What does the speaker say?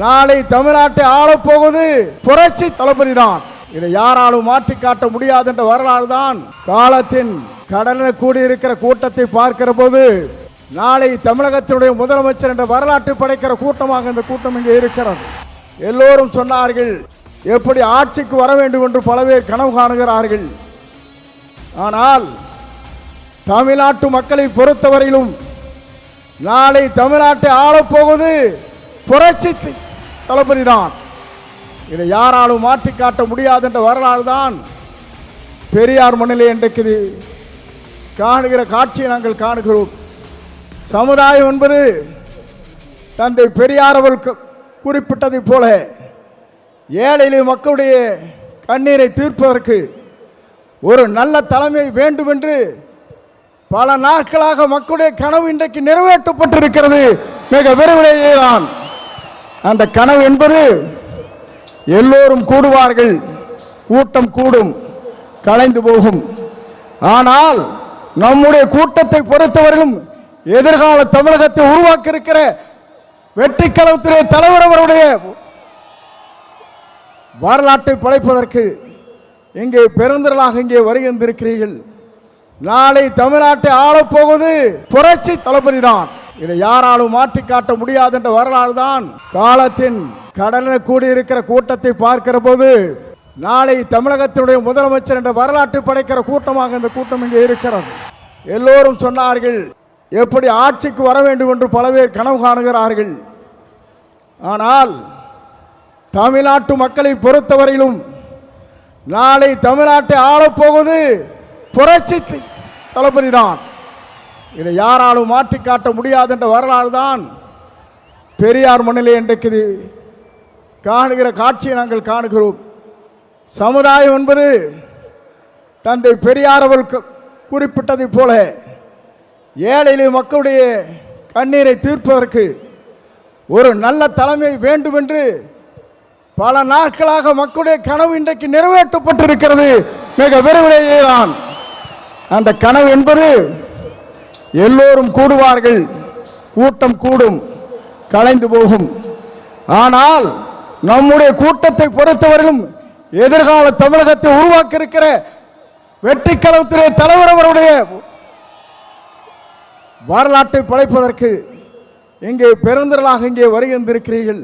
நாளை தமிழ்நாட்டை ஆளப்போவது புரட்சி தளபதி தான். இதை யாராலும் மாற்றி காட்ட முடியாது என்ற வரலாறு தான். காலத்தின் கடலில் கூடியிருக்கிற கூட்டத்தை பார்க்கிற போது நாளை தமிழகத்தினுடைய முதலமைச்சர் என்ற வரலாற்று படைக்கிற கூட்டமாக இந்த கூட்டம் இங்கே இருக்கிறது. எல்லோரும் சொன்னார்கள் எப்படி ஆட்சிக்கு வர வேண்டும் என்று பல பேர் கனவு காணுகிறார்கள். ஆனால் தமிழ்நாட்டு மக்களை பொறுத்தவரையிலும் நாளை தமிழ்நாட்டை ஆளப்போவது புரட்சி தளபதி தான். இதை யாராலும் மாற்றி காட்ட முடியாது என்ற வரலாறு தான். பெரியார் மண்ணிலே இன்றைக்கு காணுகிற காட்சியை நாங்கள் காணுகிறோம். சமுதாயம் என்பது தந்தை பெரியார் அவர்கள் குறிப்பிட்டதை போல ஏழை மக்களுடைய கண்ணீரை தீர்ப்பதற்கு ஒரு நல்ல தலைமை வேண்டும் என்று பல நாட்களாக மக்களுடைய கனவு இன்றைக்கு நிறைவேற்றப்பட்டிருக்கிறது. மிக விரைவிலேயே தான் அந்த கனவு என்பது எல்லோரும் கூடுவார்கள், கூட்டம் கூடும், கலைந்து போகும். ஆனால் நம்முடைய கூட்டத்தை பொறுத்தவரையிலும் எதிர்கால தமிழகத்தை உருவாக்க இருக்கிற வெற்றி கழகத்திலே தலைவர் அவருடைய வரலாற்றை படைப்பதற்கு இங்கே பெருந்திரளாக இங்கே வருகின்றிருக்கிறீர்கள். நாளை தமிழ்நாட்டை ஆளப்போவது புரட்சி தளபதி தான். இதை யாராலும் மாற்றி காட்ட முடியாது என்ற வரலாறு தான். காலத்தின் கடலில் கூடியிருக்கிற கூட்டத்தை பார்க்கிற போது நாளை தமிழகத்தினுடைய முதலமைச்சர் என்ற வரலாற்று படைக்கிற கூட்டமாக இந்த கூட்டம் இங்கே இருக்கிறது. எல்லோரும் சொன்னார்கள் எப்படி ஆட்சிக்கு வர வேண்டும் என்று பல பேர் கனவு காணுகிறார்கள். ஆனால் தமிழ்நாட்டு மக்களை பொறுத்தவரையிலும் நாளை தமிழ்நாட்டை ஆளப்போவது புரட்சி தளபதி தான். இதை யாராலும் மாற்றி காட்ட முடியாது என்ற வரலாறு தான். பெரியார் மண்ணிலே இன்றைக்கு காணுகிற காட்சியை நாங்கள் காணுகிறோம். சமுதாயம் என்பது தந்தை பெரியார் அவர்கள் குறிப்பிட்டதை போல ஏழை மக்களுடைய கண்ணீரை தீர்ப்பதற்கு ஒரு நல்ல தலைமை வேண்டும் என்று பல நாட்களாக மக்களுடைய கனவு இன்றைக்கு நிறைவேற்றப்பட்டிருக்கிறது. மிக விரைவிலேயே தான் அந்த கனவு என்பது எல்லோரும் கூடுவார்கள், கூட்டம் கூடும், கலைந்து போகும். ஆனால் நம்முடைய கூட்டத்தை பொறுத்தவரையிலும் எதிர்கால தமிழகத்தை உருவாக்க இருக்கிற வெற்றி கழகத்திலே தலைவர் அவருடைய வரலாற்றை படைப்பதற்கு இங்கே பெருந்திரளாக இங்கே வருகின்றிருக்கிறீர்கள்.